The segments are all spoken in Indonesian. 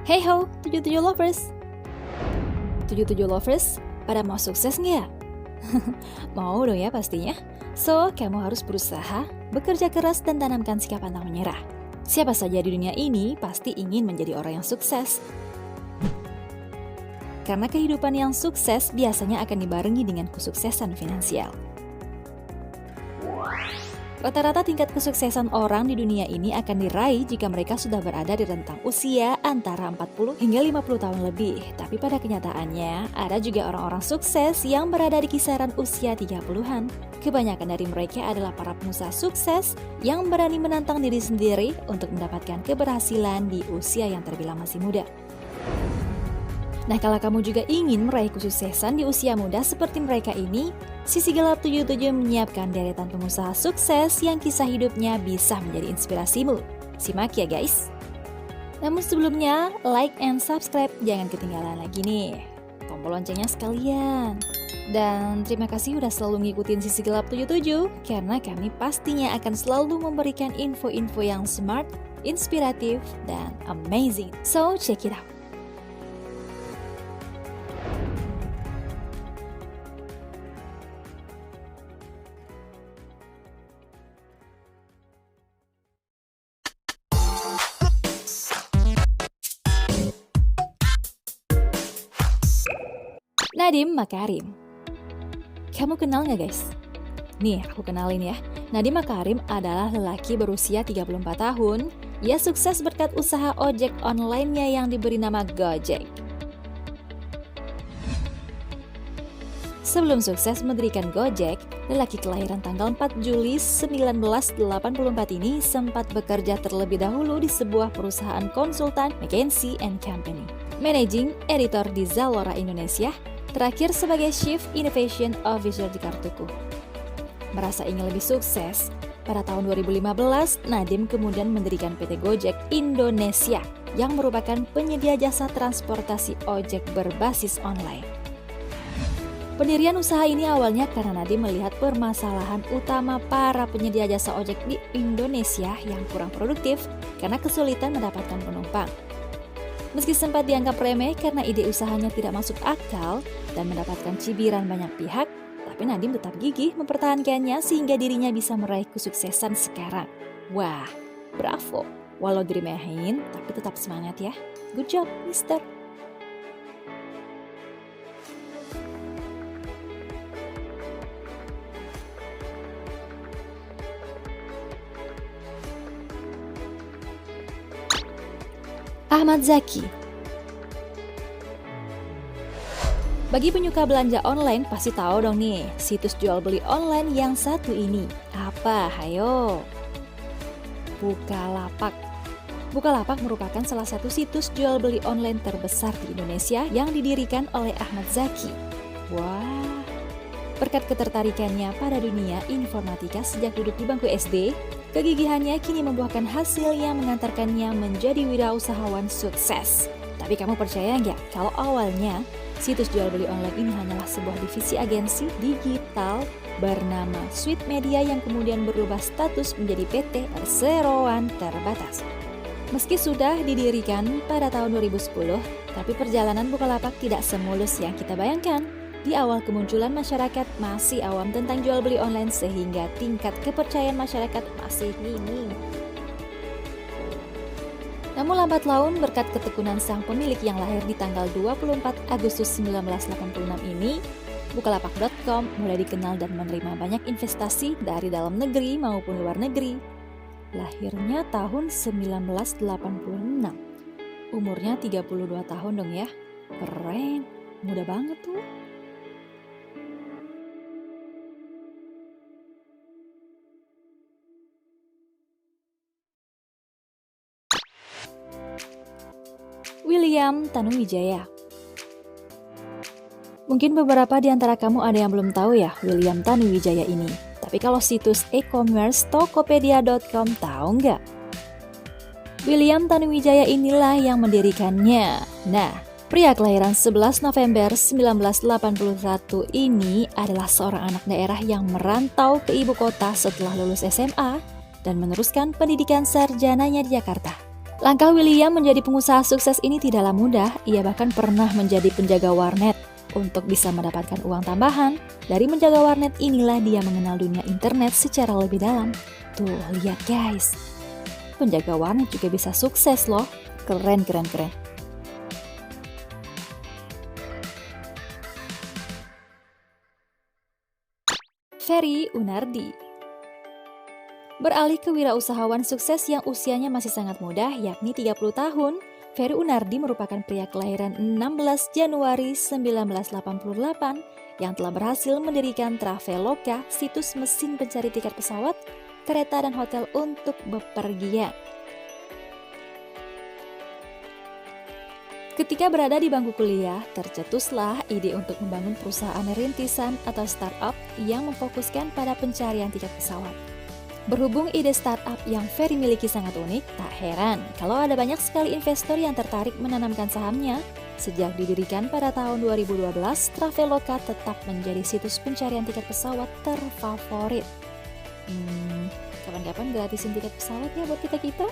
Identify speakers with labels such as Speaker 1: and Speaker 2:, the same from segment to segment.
Speaker 1: Hey ho, 77 lovers! 77 lovers, pada mau sukses nggak? Mau dong ya pastinya. So, kamu harus berusaha, bekerja keras dan tanamkan sikap pantang menyerah. Siapa saja di dunia ini pasti ingin menjadi orang yang sukses. Karena kehidupan yang sukses biasanya akan dibarengi dengan kesuksesan finansial. Rata-rata tingkat kesuksesan orang di dunia ini akan diraih jika mereka sudah berada di rentang usia antara 40 hingga 50 tahun lebih. Tapi pada kenyataannya, ada juga orang-orang sukses yang berada di kisaran usia 30-an. Kebanyakan dari mereka adalah para pengusaha sukses yang berani menantang diri sendiri untuk mendapatkan keberhasilan di usia yang terbilang masih muda. Nah, kalau kamu juga ingin meraih kesuksesan di usia muda seperti mereka ini, Sisi Gelap 77 menyiapkan deretan pengusaha sukses yang kisah hidupnya bisa menjadi inspirasimu. Simak ya guys! Namun sebelumnya, like and subscribe jangan ketinggalan lagi nih. Tombol loncengnya sekalian. Dan terima kasih udah selalu ngikutin Sisi Gelap 77, karena kami pastinya akan selalu memberikan info-info yang smart, inspiratif, dan amazing. So, check it out! Nadiem Makarim. Kamu kenal nggak guys? Nih, aku kenalin ya. Nadiem Makarim adalah lelaki berusia 34 tahun. Ia sukses berkat usaha ojek online-nya yang diberi nama Gojek. Sebelum sukses mendirikan Gojek, lelaki kelahiran tanggal 4 Juli 1984 ini sempat bekerja terlebih dahulu di sebuah perusahaan konsultan McKinsey & Company. Managing Editor di Zalora Indonesia, terakhir sebagai Chief Innovation Officer di Kartuku. Merasa ingin lebih sukses, pada tahun 2015, Nadiem kemudian mendirikan PT Gojek Indonesia yang merupakan penyedia jasa transportasi ojek berbasis online. Pendirian usaha ini awalnya karena Nadiem melihat permasalahan utama para penyedia jasa ojek di Indonesia yang kurang produktif karena kesulitan mendapatkan penumpang. Meski sempat dianggap remeh karena ide usahanya tidak masuk akal dan mendapatkan cibiran banyak pihak, tapi Nadiem tetap gigih mempertahankannya sehingga dirinya bisa meraih kesuksesan sekarang. Wah, bravo! Walau diremehin, tapi tetap semangat ya. Good job, Mister! Ahmad Zaki. Bagi penyuka belanja online pasti tahu dong nih, situs jual beli online yang satu ini. Apa? Hayo. Bukalapak. Bukalapak merupakan salah satu situs jual beli online terbesar di Indonesia yang didirikan oleh Ahmad Zaki. Wah. Berkat ketertarikannya pada dunia informatika sejak duduk di bangku SD, kegigihannya kini membuahkan hasil yang mengantarkannya menjadi wirausahawan sukses. Tapi kamu percaya nggak kalau awalnya situs jual beli online ini hanyalah sebuah divisi agensi digital bernama Sweet Media yang kemudian berubah status menjadi PT Perseroan Terbatas. Meski sudah didirikan pada tahun 2010, tapi perjalanan Bukalapak tidak semulus yang kita bayangkan. Di awal kemunculan masyarakat masih awam tentang jual beli online sehingga tingkat kepercayaan masyarakat masih minim. Namun lambat laun berkat ketekunan sang pemilik yang lahir di tanggal 24 Agustus 1986 ini, Bukalapak.com mulai dikenal dan menerima banyak investasi dari dalam negeri maupun luar negeri. Lahirnya tahun 1986. Umurnya 32 tahun dong ya. Keren, muda banget tuh. William Tanuwijaya. Mungkin beberapa di antara kamu ada yang belum tahu ya William Tanuwijaya ini. Tapi kalau situs e-commerce Tokopedia.com tahu nggak? William Tanuwijaya inilah yang mendirikannya. Nah, pria kelahiran 11 November 1981 ini adalah seorang anak daerah yang merantau ke ibu kota setelah lulus SMA dan meneruskan pendidikan sarjananya di Jakarta. Langkah William menjadi pengusaha sukses ini tidaklah mudah, ia bahkan pernah menjadi penjaga warnet. Untuk bisa mendapatkan uang tambahan, dari menjaga warnet inilah dia mengenal dunia internet secara lebih dalam. Tuh, lihat guys. Penjaga warnet juga bisa sukses loh. Keren. Ferry Unardi beralih ke wirausahawan sukses yang usianya masih sangat muda, yakni 30 tahun. Ferry Unardi merupakan pria kelahiran 16 Januari 1988 yang telah berhasil mendirikan Traveloka, situs mesin pencari tiket pesawat, kereta dan hotel untuk bepergian. Ketika berada di bangku kuliah, tercetuslah ide untuk membangun perusahaan rintisan atau startup yang memfokuskan pada pencarian tiket pesawat. Berhubung ide startup yang Ferry miliki sangat unik, tak heran kalau ada banyak sekali investor yang tertarik menanamkan sahamnya. Sejak didirikan pada tahun 2012, Traveloka tetap menjadi situs pencarian tiket pesawat terfavorit. Kapan-kapan gratisin tiket pesawat ya buat kita-kita?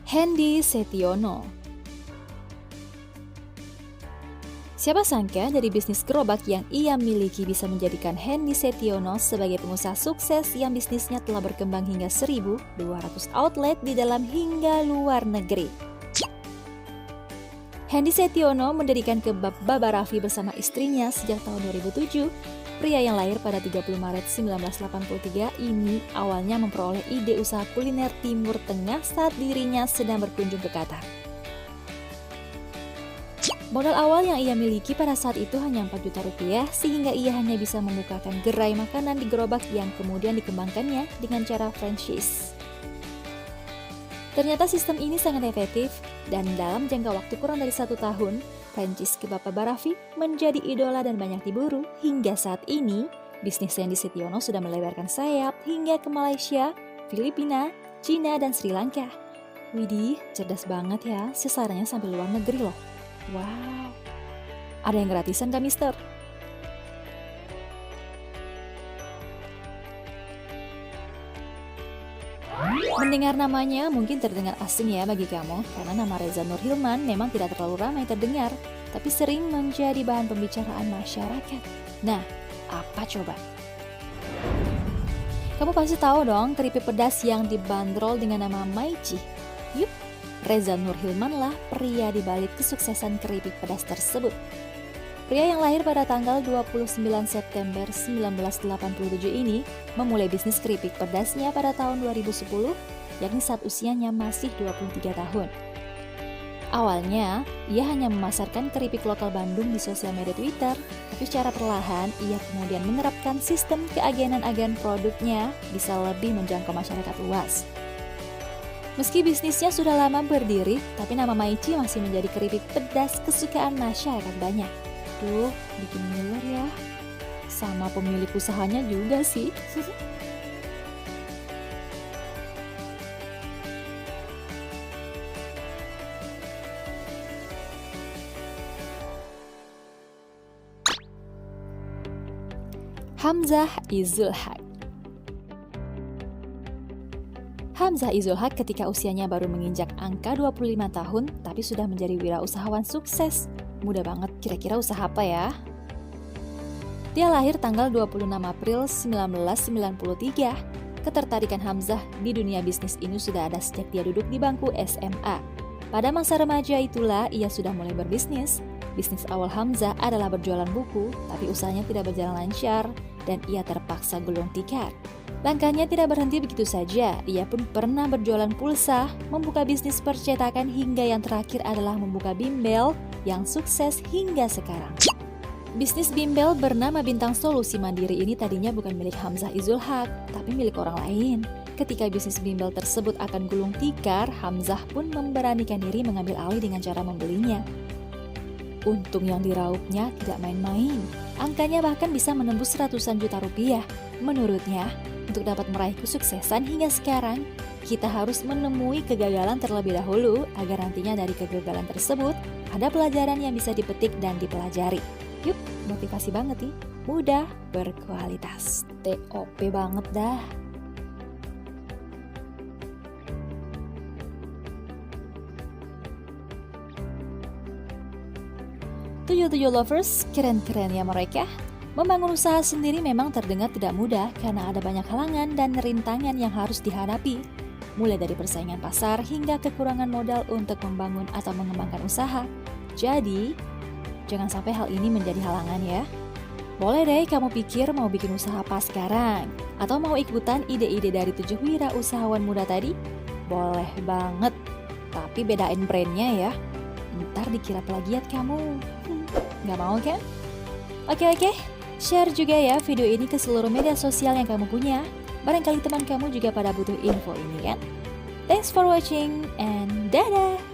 Speaker 1: Hendy Setiono. Siapa sangka dari bisnis gerobak yang ia miliki bisa menjadikan Hendy Setiono sebagai pengusaha sukses yang bisnisnya telah berkembang hingga 1.200 outlet di dalam hingga luar negeri. Hendy Setiono mendirikan kebab Baba Raffi bersama istrinya sejak tahun 2007. Pria yang lahir pada 30 Maret 1983 ini awalnya memperoleh ide usaha kuliner Timur Tengah saat dirinya sedang berkunjung ke Qatar. Modal awal yang ia miliki pada saat itu hanya 4 juta rupiah, sehingga ia hanya bisa membukakan gerai makanan di gerobak yang kemudian dikembangkannya dengan cara franchise. Ternyata sistem ini sangat efektif, dan dalam jangka waktu kurang dari 1 tahun, franchise kebab Baba Raffi menjadi idola dan banyak diburu. Hingga saat ini, bisnis Hendy Setiono sudah melebarkan sayap hingga ke Malaysia, Filipina, Cina, dan Sri Lanka. Widih, cerdas banget ya, sasarannya sampai luar negeri loh. Wow, ada yang gratisan kah mister? Mendengar namanya mungkin terdengar asing ya bagi kamu, karena nama Reza Nur Hilman memang tidak terlalu ramai terdengar, tapi sering menjadi bahan pembicaraan masyarakat. Nah, apa coba? Kamu pasti tahu dong keripik pedas yang dibanderol dengan nama Maici. Yup, Reza Nur Hilman lah pria di balik kesuksesan keripik pedas tersebut. Pria yang lahir pada tanggal 29 September 1987 ini memulai bisnis keripik pedasnya pada tahun 2010, yakni saat usianya masih 23 tahun. Awalnya, ia hanya memasarkan keripik lokal Bandung di sosial media Twitter, tapi secara perlahan ia kemudian menerapkan sistem keagenan agen produknya bisa lebih menjangkau masyarakat luas. Meski bisnisnya sudah lama berdiri, tapi nama Maici masih menjadi keripik pedas kesukaan masyarakat banyak. Duh, bikin ngiler ya. Sama pemilik usahanya juga sih. Hamzah Izul Haq. Hamzah Izul Haq ketika usianya baru menginjak angka 25 tahun, tapi sudah menjadi wirausahawan sukses. Mudah banget, kira-kira usaha apa ya? Dia lahir tanggal 26 April 1993. Ketertarikan Hamzah di dunia bisnis ini sudah ada sejak dia duduk di bangku SMA. Pada masa remaja itulah ia sudah mulai berbisnis. Bisnis awal Hamzah adalah berjualan buku, tapi usahanya tidak berjalan lancar dan ia terpaksa gulung tikar. Langkahnya tidak berhenti begitu saja, ia pun pernah berjualan pulsa, membuka bisnis percetakan hingga yang terakhir adalah membuka bimbel yang sukses hingga sekarang. Bisnis bimbel bernama Bintang Solusi Mandiri ini tadinya bukan milik Hamzah Izul Haq, tapi milik orang lain. Ketika bisnis bimbel tersebut akan gulung tikar, Hamzah pun memberanikan diri mengambil alih dengan cara membelinya. Untung yang diraupnya tidak main-main, angkanya bahkan bisa menembus ratusan juta rupiah. Menurutnya, untuk dapat meraih kesuksesan hingga sekarang, kita harus menemui kegagalan terlebih dahulu agar nantinya dari kegagalan tersebut Ada pelajaran yang bisa dipetik dan dipelajari. Yuk, motivasi banget nih. Mudah, berkualitas. TOP banget dah. Tujuh lovers, keren-keren ya mereka. Membangun usaha sendiri memang terdengar tidak mudah karena ada banyak halangan dan rintangan yang harus dihadapi. Mulai dari persaingan pasar hingga kekurangan modal untuk membangun atau mengembangkan usaha. Jadi, jangan sampai hal ini menjadi halangan ya. Boleh deh kamu pikir mau bikin usaha apa sekarang? Atau mau ikutan ide-ide dari 7 wirausahawan muda tadi? Boleh banget, tapi bedain brandnya ya. Ntar dikira plagiat kamu. Gak mau kan? Oke, share juga ya video ini ke seluruh media sosial yang kamu punya. Barangkali teman kamu juga pada butuh info ini kan? Thanks for watching and dadah!